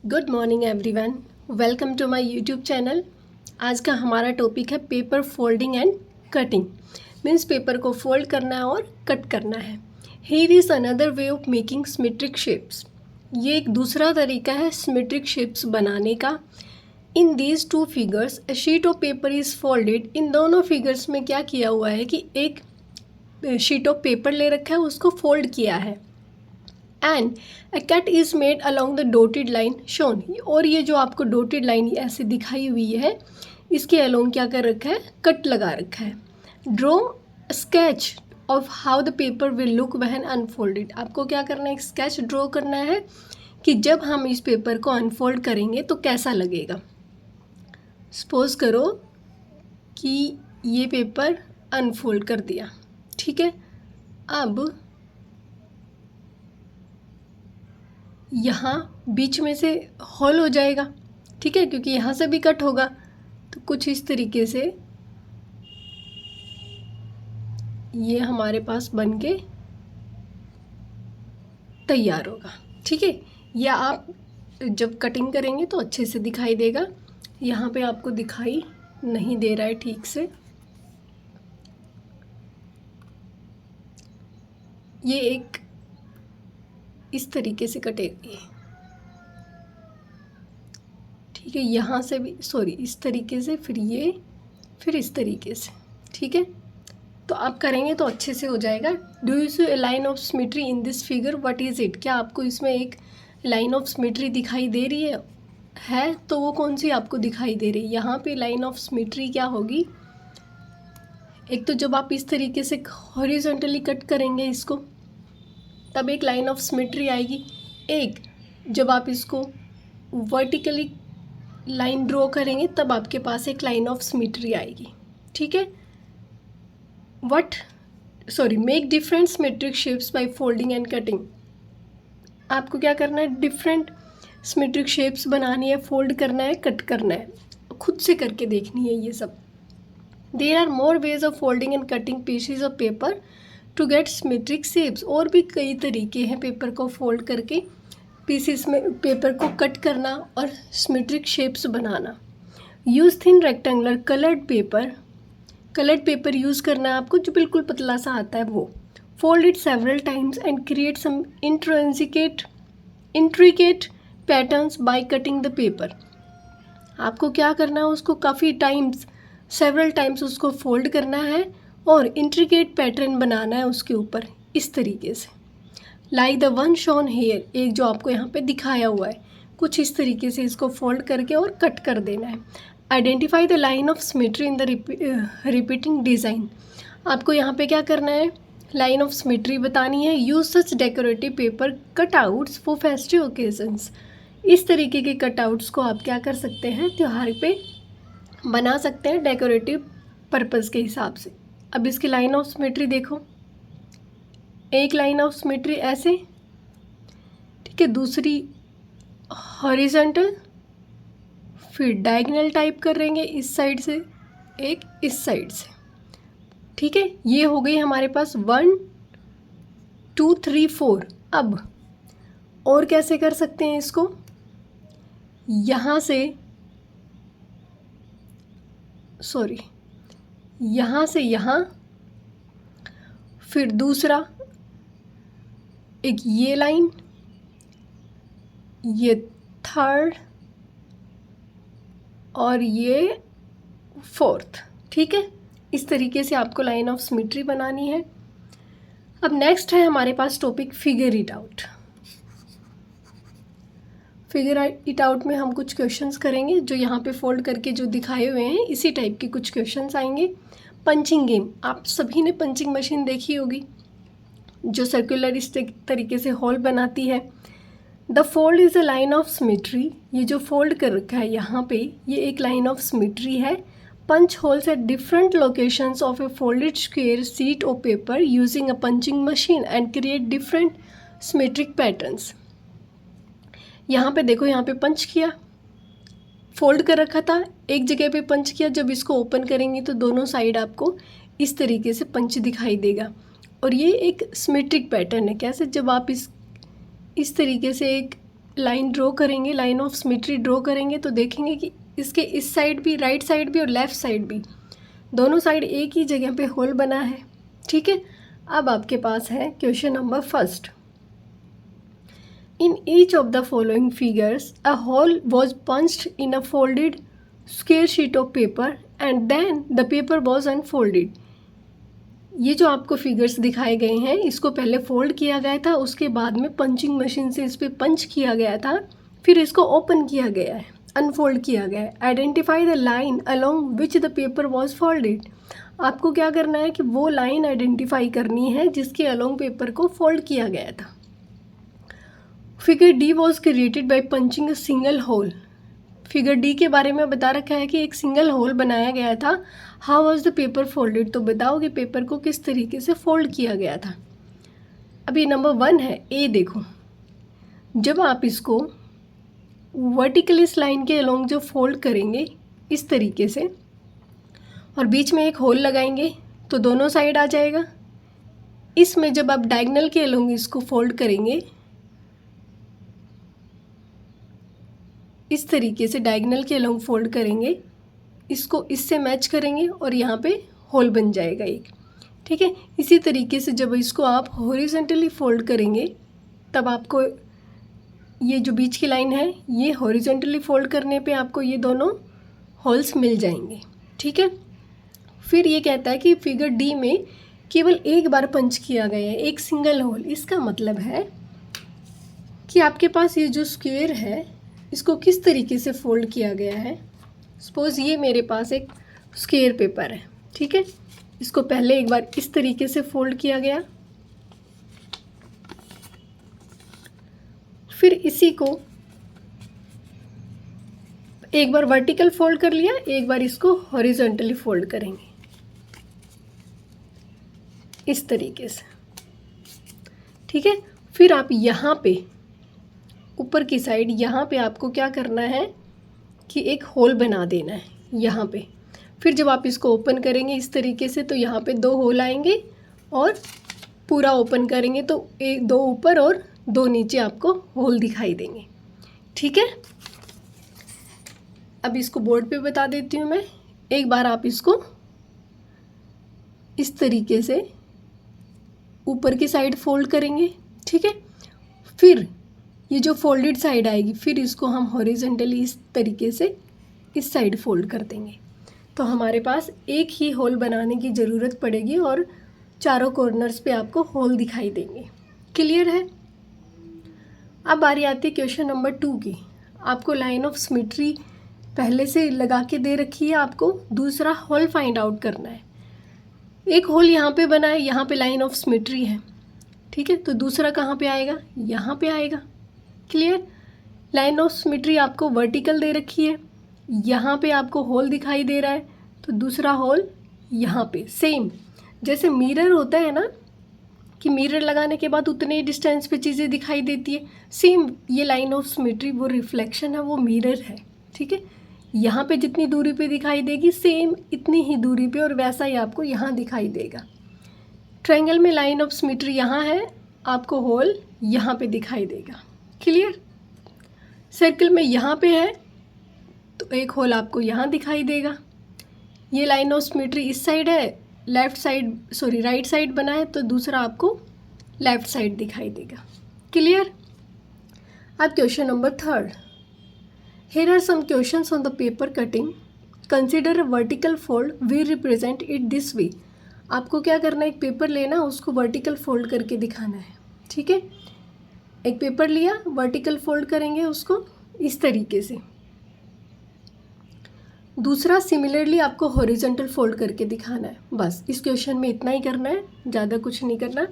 Good morning everyone, welcome to my YouTube channel. आज का हमारा टॉपिक है paper folding and cutting. Means paper को फोल्ड करना है और कट करना है। Here is another way of making symmetric shapes. ये एक दूसरा तरीका है सिमेट्रिक शेप्स बनाने का। In these two figures a sheet of paper is folded. इन दोनों फिगर्स में क्या किया हुआ है कि एक शीट ऑफ पेपर ले रखा है, उसको फोल्ड किया है। And a cut is made along the dotted line shown. और ये जो आपको डॉटेड लाइन ऐसे दिखाई हुई है, इसके अलॉन्ग क्या कर रखा है, कट लगा रखा है। Draw sketch of how the paper will look when unfolded. आपको क्या करना है, एक स्केच ड्रॉ करना है कि जब हम इस पेपर को अनफोल्ड करेंगे तो कैसा लगेगा। सपोज करो कि ये पेपर अनफोल्ड कर दिया, ठीक है। अब यहाँ बीच में से होल हो जाएगा, ठीक है, क्योंकि यहाँ से भी कट होगा। तो कुछ इस तरीके से ये हमारे पास बन के तैयार होगा, ठीक है। या आप जब कटिंग करेंगे तो अच्छे से दिखाई देगा। यहाँ पे आपको दिखाई नहीं दे रहा है ठीक से। ये एक इस तरीके से कटेगी, ठीक है। यहाँ से भी इस तरीके से, फिर ये, फिर इस तरीके से, ठीक है। तो आप करेंगे तो अच्छे से हो जाएगा। Do you see a line of symmetry in this figure, what is it. क्या आपको इसमें एक लाइन ऑफ सिमेट्री दिखाई दे रही है तो वो कौन सी आपको दिखाई दे रही है। यहाँ पे लाइन ऑफ सिमेट्री क्या होगी, एक तो जब आप इस तरीके से हॉरिजॉन्टली कट करेंगे इसको, तब एक लाइन ऑफ सिमेट्री आएगी। एक जब आप इसको वर्टिकली लाइन ड्रॉ करेंगे तब आपके पास एक लाइन ऑफ सिमेट्री आएगी, ठीक है। Make different symmetric shapes by folding and cutting. आपको क्या करना है, डिफरेंट सिमेट्रिक शेप्स बनानी है, फोल्ड करना है, कट करना है, खुद से करके देखनी है ये सब। There are more ways of folding and cutting pieces of paper to get symmetric shapes. और भी कई तरीके हैं पेपर को फोल्ड करके पीसेस में पेपर को कट करना और सिमेट्रिक शेप्स बनाना। Use thin rectangular coloured paper use करना है आपको, जो बिल्कुल पतला सा आता है वो। Fold it several times and create some intricate patterns by cutting the paper. आपको क्या करना है, उसको काफ़ी टाइम्स, सेवरल टाइम्स उसको फोल्ड करना है और इंट्रिकेट पैटर्न बनाना है उसके ऊपर, इस तरीके से। Like the one shown here, एक जो आपको यहाँ पे दिखाया हुआ है, कुछ इस तरीके से इसको फोल्ड करके और कट कर देना है। Identify the line of symmetry in the repeating design. आपको यहाँ पे क्या करना है, लाइन ऑफ सिमेट्री बतानी है। Use such decorative paper cutouts for festive occasions. इस तरीके के कटआउट्स को आप क्या कर सकते हैं, त्यौहार पे बना सकते हैं डेकोरेटिव पर्पज़ के हिसाब से। अब इसकी लाइन ऑफ सिमेट्री देखो, एक लाइन ऑफ सिमेट्री ऐसे, ठीक है, दूसरी हॉरिजॉन्टल, फिर डायगोनल टाइप करेंगे इस साइड से, एक इस साइड से, ठीक है। ये हो गई हमारे पास 1 2 3 4। अब और कैसे कर सकते हैं इसको, यहाँ से यहाँ से यहाँ, फिर दूसरा एक ये लाइन, ये थर्ड और ये फोर्थ, ठीक है। इस तरीके से आपको लाइन ऑफ सिमेट्री बनानी है। अब नेक्स्ट है हमारे पास topic figure it out. Figure it out में हम कुछ क्वेश्चंस करेंगे, जो यहाँ पे फोल्ड करके जो दिखाए हुए हैं इसी टाइप के कुछ क्वेश्चंस आएंगे। पंचिंग गेम, आप सभी ने पंचिंग मशीन देखी होगी, जो सर्कुलर इस तरीके से होल बनाती है। The fold is a line of symmetry. ये जो फोल्ड कर रखा है यहाँ पे, ये एक लाइन ऑफ सिमेट्री है। Punch holes at different locations of a folded square sheet of paper using a punching machine and create different symmetric patterns. यहाँ पे देखो, यहाँ पे पंच किया, फोल्ड कर रखा था, एक जगह पे पंच किया। जब इसको ओपन करेंगे तो दोनों साइड आपको इस तरीके से पंच दिखाई देगा। और ये एक सिमेट्रिक पैटर्न है। कैसे, जब आप इस तरीके से एक लाइन ड्रॉ करेंगे, लाइन ऑफ सिमेट्री ड्रॉ करेंगे, तो देखेंगे कि इसके इस साइड भी, राइट साइड भी और लेफ़्ट साइड भी, दोनों साइड एक ही जगह पे होल बना है। ठीक है, अब आपके पास है question number first. In each of the following figures a hole was punched in a folded square sheet of paper and then the paper was unfolded. ये जो आपको फिगर्स दिखाए गए हैं, इसको पहले फोल्ड किया गया था, उसके बाद में पंचिंग मशीन से इस पर पंच किया गया था, फिर इसको ओपन किया गया है, अनफोल्ड किया गया है। Identify the line along which the paper was folded. आपको क्या करना है कि वो लाइन आइडेंटिफाई करनी है जिसके अलोंग पेपर को फोल्ड किया गया था। Figure D was created by punching a single hole. Figure D के बारे में बता रखा है कि एक सिंगल होल बनाया गया था। How was the paper folded, तो बताओ कि पेपर को किस तरीके से फोल्ड किया गया था। अब ये नंबर 1 है, ए देखो, जब आप इसको वर्टिकल इस लाइन के अलोंग जो फोल्ड करेंगे इस तरीके से और बीच में एक होल लगाएंगे तो दोनों साइड आ जाएगा। इसमें जब आप डायगोनल के अलोंग इसको फोल्ड करेंगे, इस तरीके से डायगोनल के अलोंग फोल्ड करेंगे, इसको इससे मैच करेंगे और यहाँ पे होल बन जाएगा एक। ठीक है, इसी तरीके से जब इसको आप हॉरिजॉन्टली फोल्ड करेंगे तब आपको ये जो बीच की लाइन है, ये हॉरिजॉन्टली फोल्ड करने पे आपको ये दोनों होल्स मिल जाएंगे। ठीक है, फिर ये कहता है कि फिगर डी में केवल एक बार पंच किया गया है, एक सिंगल होल। इसका मतलब है कि आपके पास ये जो स्क्वायर है इसको किस तरीके से फोल्ड किया गया है। सपोज़ ये मेरे पास एक स्क्वायर पेपर है, ठीक है, इसको पहले एक बार इस तरीके से फोल्ड किया गया, फिर इसी को एक बार वर्टिकल फोल्ड कर लिया, एक बार इसको हॉरिजॉन्टली फोल्ड करेंगे इस तरीके से। ठीक है, फिर आप यहाँ पे ऊपर की साइड, यहाँ पे आपको क्या करना है कि एक होल बना देना है यहाँ पे। फिर जब आप इसको ओपन करेंगे इस तरीके से तो यहाँ पे 2 होल आएंगे और पूरा ओपन करेंगे तो 2 ऊपर और 2 नीचे आपको होल दिखाई देंगे। ठीक है, अब इसको बोर्ड पे बता देती हूँ मैं। एक बार आप इसको इस तरीके से ऊपर की साइड फोल्ड करेंगे। ठीक है, फिर ये जो फोल्डेड साइड आएगी, फिर इसको हम हॉरिजॉन्टली इस तरीके से इस साइड फोल्ड कर देंगे तो हमारे पास एक ही होल बनाने की ज़रूरत पड़ेगी और चारों कॉर्नर्स पे आपको होल दिखाई देंगे। क्लियर है? अब बारी आती है क्वेश्चन नंबर 2 की। आपको लाइन ऑफ सिमेट्री पहले से लगा के दे रखी है, आपको दूसरा होल फाइंड आउट करना है। एक होल यहाँ पे बना है, यहाँ पे लाइन ऑफ सिमेट्री है। ठीक है, तो दूसरा कहाँ पे आएगा? यहाँ पे आएगा। क्लियर? लाइन ऑफ सिमेट्री आपको वर्टिकल दे रखी है, यहाँ पे आपको होल दिखाई दे रहा है तो दूसरा होल यहाँ पे। सेम जैसे मिरर होता है ना कि मिरर लगाने के बाद उतने ही डिस्टेंस पे चीज़ें दिखाई देती है, सेम ये लाइन ऑफ सिमेट्री वो रिफ्लेक्शन है, वो मिरर है। ठीक है, यहाँ पे जितनी दूरी पे दिखाई देगी सेम इतनी ही दूरी पे और वैसा ही आपको यहाँ दिखाई देगा। ट्रायंगल में लाइन ऑफ सिमेट्री यहाँ है, आपको होल यहाँ पे दिखाई देगा। क्लियर? सर्कल में यहाँ पे है तो एक होल आपको यहाँ दिखाई देगा। ये लाइन ऑफ सिमेट्री इस साइड है, राइट साइड बना है तो दूसरा आपको लेफ्ट साइड दिखाई देगा। क्लियर? अब question number 3। Here are some questions on the paper cutting. Consider a vertical fold. We represent it this way. आपको क्या करना है, एक पेपर लेना, उसको वर्टिकल फोल्ड करके दिखाना है। ठीक है, एक पेपर लिया, वर्टिकल फोल्ड करेंगे उसको इस तरीके से। दूसरा सिमिलरली आपको हॉरिजॉन्टल फोल्ड करके दिखाना है। बस इस क्वेश्चन में इतना ही करना है, ज़्यादा कुछ नहीं करना।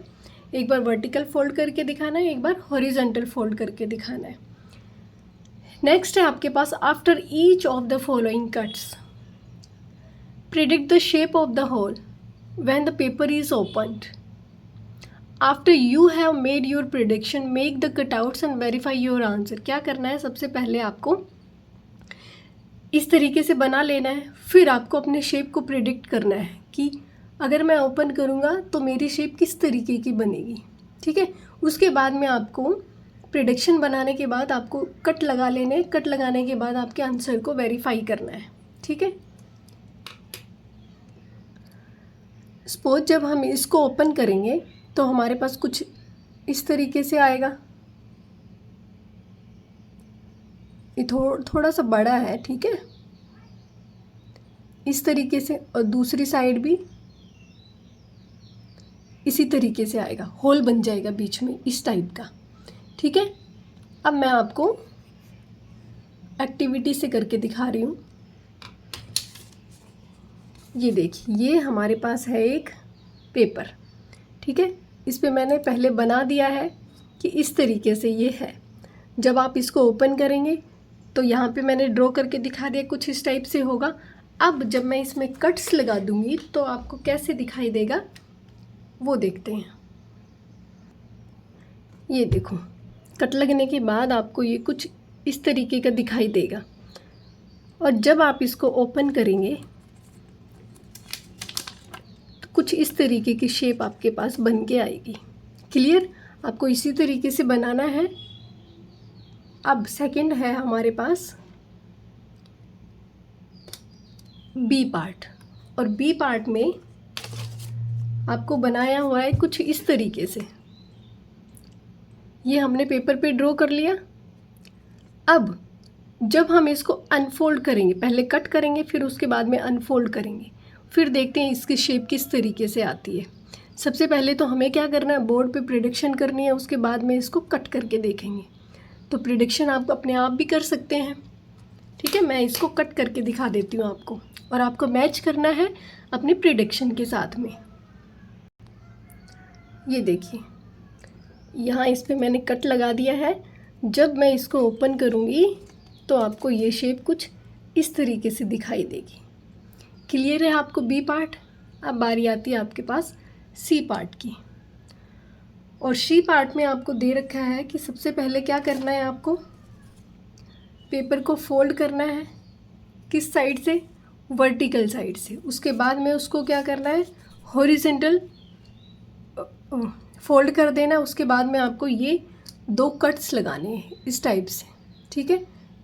एक बार वर्टिकल फोल्ड करके दिखाना है, एक बार हॉरिजॉन्टल फोल्ड करके दिखाना है। नेक्स्ट है आपके पास, after each of the following cuts predict the shape of the hole when the paper is opened. After you have made your prediction make the cutouts and verify your answer. क्या करना है, सबसे पहले आपको इस तरीके से बना लेना है, फिर आपको अपने शेप को प्रिडिक्ट करना है कि अगर मैं ओपन करूँगा तो मेरी शेप किस तरीके की बनेगी। ठीक है, उसके बाद में आपको प्रिडिक्शन बनाने के बाद आपको कट लगा लेने, कट लगाने के बाद आपके आंसर को वेरीफाई करना है, ठीक है। सपोज जब हम इसको ओपन करेंगे तो हमारे पास कुछ इस तरीके से आएगा। ये थोड़ा सा बड़ा है, ठीक है, इस तरीके से, और दूसरी साइड भी इसी तरीके से आएगा, होल बन जाएगा बीच में इस टाइप का, ठीक है। अब मैं आपको एक्टिविटी से करके दिखा रही हूँ। ये देखिए, ये हमारे पास है एक पेपर, ठीक है। इस पे मैंने पहले बना दिया है कि इस तरीके से ये है। जब आप इसको ओपन करेंगे तो यहाँ पे मैंने ड्रॉ करके दिखा दिया, कुछ इस टाइप से होगा। अब जब मैं इसमें कट्स लगा दूँगी तो आपको कैसे दिखाई देगा वो देखते हैं। ये देखो, कट लगने के बाद आपको ये कुछ इस तरीके का दिखाई देगा, और जब आप इसको ओपन करेंगे तो कुछ इस तरीके की शेप आपके पास बन के आएगी। क्लियर? आपको इसी तरीके से बनाना है। अब सेकंड है हमारे पास बी पार्ट, और बी पार्ट में आपको बनाया हुआ है कुछ इस तरीके से। ये हमने पेपर पे ड्रॉ कर लिया। अब जब हम इसको अनफोल्ड करेंगे, पहले कट करेंगे फिर उसके बाद में अनफोल्ड करेंगे, फिर देखते हैं इसकी शेप किस तरीके से आती है। सबसे पहले तो हमें क्या करना है, बोर्ड पे प्रिडिक्शन करनी है, उसके बाद में इसको कट करके देखेंगे। तो प्रिडिक्शन आप अपने आप भी कर सकते हैं, ठीक है। मैं इसको कट करके दिखा देती हूँ आपको, और आपको मैच करना है अपनी प्रिडिक्शन के साथ में। ये देखिए, यहाँ इस पे मैंने कट लगा दिया है। जब मैं इसको ओपन करूँगी तो आपको ये शेप कुछ इस तरीके से दिखाई देगी। क्लियर है आपको बी पार्ट? अब बारी आती है आपके पास सी पार्ट की, और सी पार्ट में आपको दे रखा है कि सबसे पहले क्या करना है, आपको पेपर को फोल्ड करना है। किस साइड से? वर्टिकल साइड से। उसके बाद में उसको क्या करना है, हॉरिजॉन्टल फोल्ड कर देना। उसके बाद में आपको ये दो कट्स लगाने हैं इस टाइप से, ठीक है।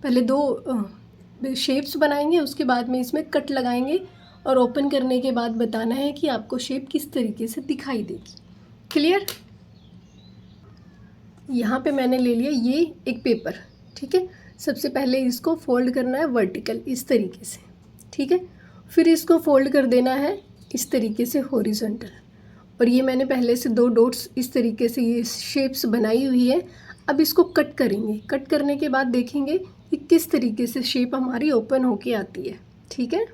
पहले दो शेप्स बनाएंगे, उसके बाद में इसमें कट लगाएंगे, और ओपन करने के बाद बताना है कि आपको शेप किस तरीके से दिखाई देगी। क्लियर? यहाँ पे मैंने ले लिया ये एक पेपर, ठीक है। सबसे पहले इसको फोल्ड करना है वर्टिकल इस तरीके से, ठीक है। फिर इसको फोल्ड कर देना है इस तरीके से हॉरिजॉन्टल, और ये मैंने पहले से दो डॉट्स इस तरीके से ये शेप्स बनाई हुई है। अब इसको कट करेंगे। कट करने के बाद देखेंगे कि किस तरीके से शेप हमारी ओपन होके आती है, ठीक है।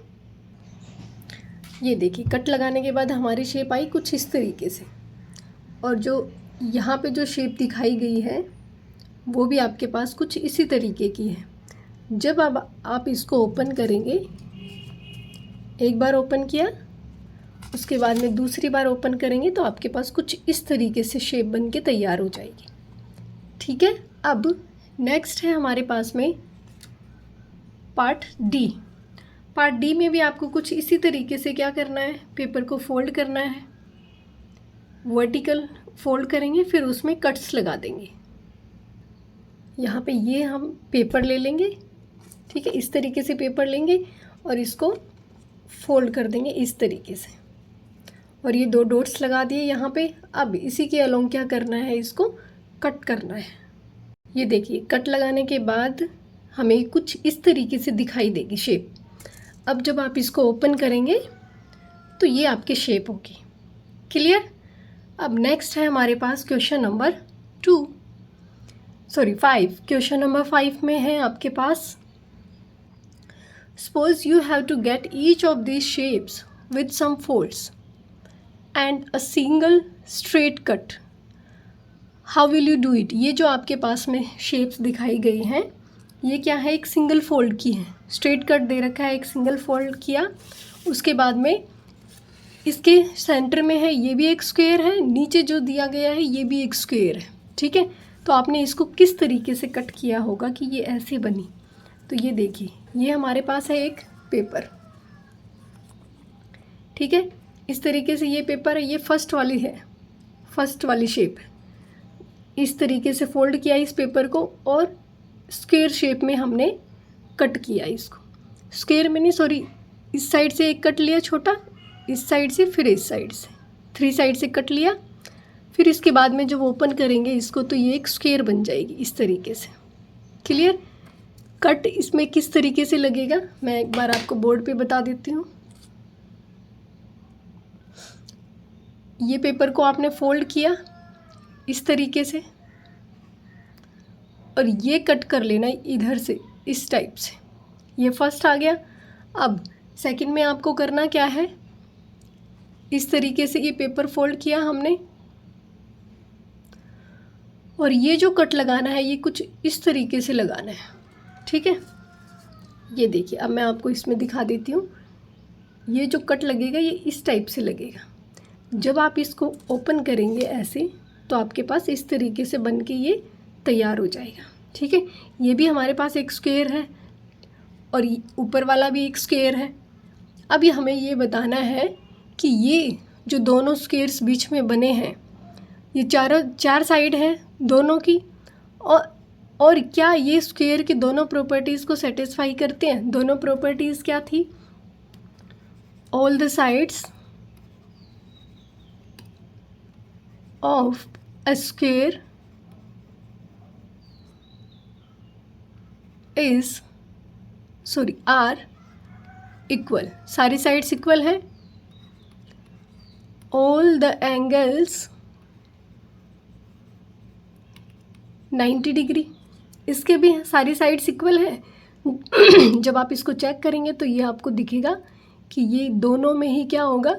ये देखिए, कट लगाने के बाद हमारी शेप आई कुछ इस तरीके से, और जो यहाँ पे जो शेप दिखाई गई है वो भी आपके पास कुछ इसी तरीके की है। जब अब आप इसको ओपन करेंगे, एक बार ओपन किया, उसके बाद में दूसरी बार ओपन करेंगे तो आपके पास कुछ इस तरीके से शेप बन के तैयार हो जाएगी, ठीक है। अब नेक्स्ट है हमारे पास में पार्ट डी। पार्ट डी में भी आपको कुछ इसी तरीके से क्या करना है, पेपर को फोल्ड करना है, वर्टिकल फोल्ड करेंगे, फिर उसमें कट्स लगा देंगे। यहाँ पे ये हम पेपर ले लेंगे, ठीक है, इस तरीके से पेपर लेंगे और इसको फोल्ड कर देंगे इस तरीके से, और ये दो डॉट्स लगा दिए यहाँ पे। अब इसी के अलोंग क्या करना है, इसको कट करना है। ये देखिए, कट लगाने के बाद हमें कुछ इस तरीके से दिखाई देगी शेप। अब जब आप इसको ओपन करेंगे तो ये आपकी शेप होगी। क्लियर? अब नेक्स्ट है हमारे पास क्वेश्चन नंबर 5। क्वेश्चन नंबर 5 में है आपके पास, suppose you have to get each of these shapes with some folds and a single straight cut, how will you do it. ये जो आपके पास में शेप्स दिखाई गई हैं, ये क्या है, एक सिंगल फोल्ड की है। स्ट्रेट कट दे रखा है, एक सिंगल फोल्ड किया, उसके बाद में इसके सेंटर में है, ये भी एक स्क्वायर है, नीचे जो दिया गया है ये भी एक स्क्वायर है, ठीक है। तो आपने इसको किस तरीके से कट किया होगा कि ये ऐसे बनी। तो ये देखिए, ये हमारे पास है एक पेपर, ठीक है, इस तरीके से ये पेपर है, ये फर्स्ट वाली है, फर्स्ट वाली शेप है। इस तरीके से फोल्ड किया इस पेपर को और स्क्वायर शेप में हमने कट किया इसको। स्क्वायर में नहीं, सॉरी, इस साइड से एक कट लिया छोटा, इस साइड से, फिर इस साइड से, 3 साइड से कट लिया। फिर इसके बाद में जब ओपन करेंगे इसको तो ये एक स्क्वायर बन जाएगी इस तरीके से। क्लियर? कट इसमें किस तरीके से लगेगा मैं एक बार आपको बोर्ड पे बता देती हूँ। ये पेपर को आपने फोल्ड किया इस तरीके से और ये कट कर लेना इधर से इस टाइप से। ये फर्स्ट आ गया। अब सेकंड में आपको करना क्या है, इस तरीके से ये पेपर फोल्ड किया हमने और ये जो कट लगाना है ये कुछ इस तरीके से लगाना है। ठीक है, ये देखिए, अब मैं आपको इसमें दिखा देती हूँ। ये जो कट लगेगा ये इस टाइप से लगेगा। जब आप इसको ओपन करेंगे ऐसे तो आपके पास इस तरीके से बन के ये तैयार हो जाएगा। ठीक है, ये भी हमारे पास एक स्क्वायर है और ऊपर वाला भी एक स्क्वायर है। अब ये हमें ये बताना है कि ये जो दोनों स्क्वायर्स बीच में बने हैं ये चार साइड हैं दोनों की, और क्या ये स्क्वायर की दोनों प्रॉपर्टीज़ को सेटिस्फाई करते हैं। दोनों प्रॉपर्टीज़ क्या थी? All the sides of a square are equal. सारी साइड्स इक्वल हैं। ऑल द एंगल्स 90 डिग्री, इसके भी सारी साइड्स इक्वल हैं। जब आप इसको चेक करेंगे तो ये आपको दिखेगा कि ये दोनों में ही क्या होगा,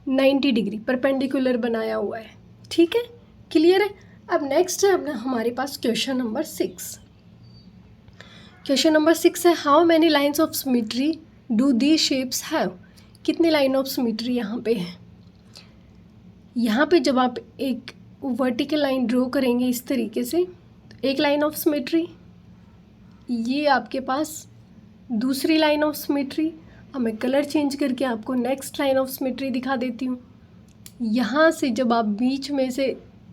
90 डिग्री परपेंडिकुलर बनाया हुआ है। ठीक है, क्लियर है? अब नेक्स्ट है अपना हमारे पास क्वेश्चन नंबर 6। क्वेश्चन नंबर 6 है, how many lines of symmetry do the shapes have. कितनी लाइन ऑफ सिमेट्री यहाँ पे है। यहाँ पे जब आप एक वर्टिकल लाइन ड्रॉ करेंगे इस तरीके से, एक लाइन ऑफ सिमेट्री, ये आपके पास दूसरी लाइन ऑफ सिमेट्री। अब मैं कलर चेंज करके आपको नेक्स्ट लाइन ऑफ सिमेट्री दिखा देती हूँ। यहाँ से जब आप बीच में से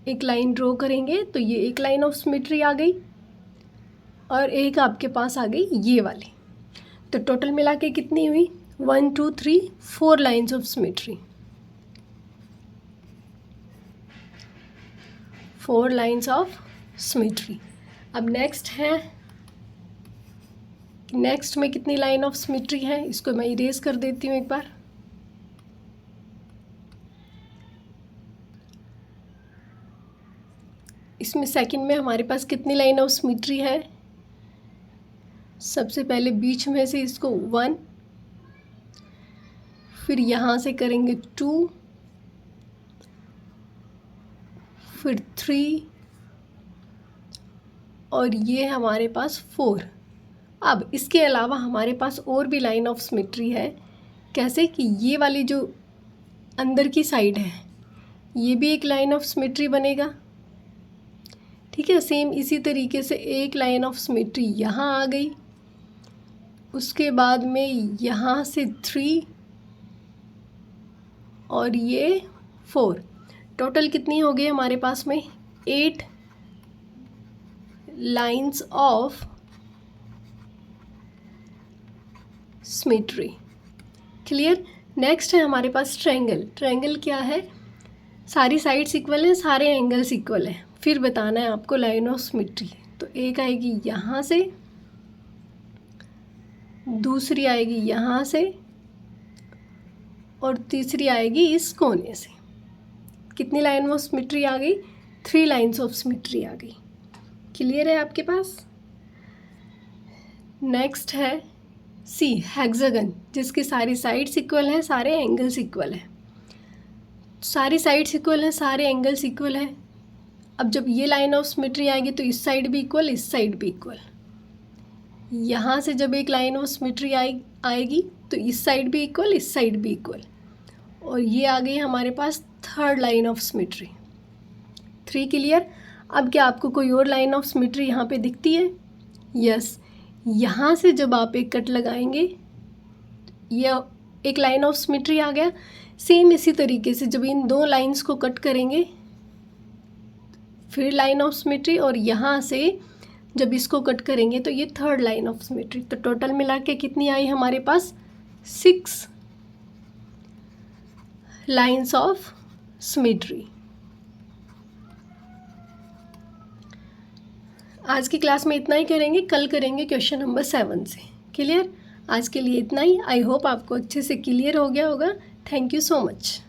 एक लाइन ड्रॉ करेंगे तो ये एक लाइन ऑफ सिमेट्री आ गई और एक आपके पास आ गई ये वाली। तो टोटल मिला के कितनी हुई, 1 2 3 4 lines of symmetry. 4 lines of symmetry. अब नेक्स्ट है, नेक्स्ट में कितनी लाइन ऑफ सिमेट्री है, इसको मैं इरेज कर देती हूँ एक बार। इसमें सेकंड में हमारे पास कितनी लाइन ऑफ सिमेट्री है। सबसे पहले बीच में से इसको 1, फिर यहाँ से करेंगे 2, फिर 3 और ये हमारे पास 4। अब इसके अलावा हमारे पास और भी लाइन ऑफ सिमेट्री है। कैसे कि ये वाली जो अंदर की साइड है ये भी एक लाइन ऑफ सिमेट्री बनेगा। ठीक है, सेम इसी तरीके से एक लाइन ऑफ सिमेट्री यहाँ आ गई, उसके बाद में यहाँ से 3 और ये 4। टोटल कितनी हो गई हमारे पास में, 8 lines of symmetry. Clear? Next है हमारे पास ट्रायंगल। ट्रायंगल क्या है, सारी साइड्स इक्वल हैं, सारे एंगल्स इक्वल हैं, फिर बताना है आपको लाइन ऑफ सिमेट्री। तो एक आएगी यहाँ से, दूसरी आएगी यहाँ से और तीसरी आएगी इस कोने से। कितनी लाइन ऑफ सिमेट्री आ गई, 3 लाइन्स ऑफ सिमेट्री आ गई। क्लियर है आपके पास? नेक्स्ट है सी हेक्सागन, जिसकी सारी साइड्स इक्वल हैं, सारे एंगल्स इक्वल हैं। सारी साइड्स इक्वल हैं, सारे एंगल्स इक्वल हैं। अब जब ये लाइन ऑफ सिमेट्री आएगी तो इस साइड भी इक्वल, इस साइड भी इक्वल। यहाँ से जब एक लाइन ऑफ सिमेट्री आएगी तो इस साइड भी इक्वल, इस साइड भी इक्वल, और ये आ गई हमारे पास 3rd line of symmetry. 3 clear? अब क्या आपको कोई और लाइन ऑफ सिमेट्री यहाँ पे दिखती है? यस, यहाँ से जब आप एक कट लगाएंगे ये एक लाइन ऑफ सिमेट्री आ गया। सेम इसी तरीके से जब इन 2 लाइंस को कट करेंगे फिर लाइन ऑफ सिमेट्री, और यहाँ से जब इसको कट करेंगे तो ये थर्ड लाइन ऑफ सिमेट्री। तो टोटल मिला के कितनी आई हमारे पास? 6 लाइन्स ऑफ सिमेट्री। आज की क्लास में इतना ही करेंगे, कल करेंगे क्वेश्चन नंबर 7 से। क्लियर? आज के लिए इतना ही। आई होप आपको अच्छे से क्लियर हो गया होगा। Thank you so much.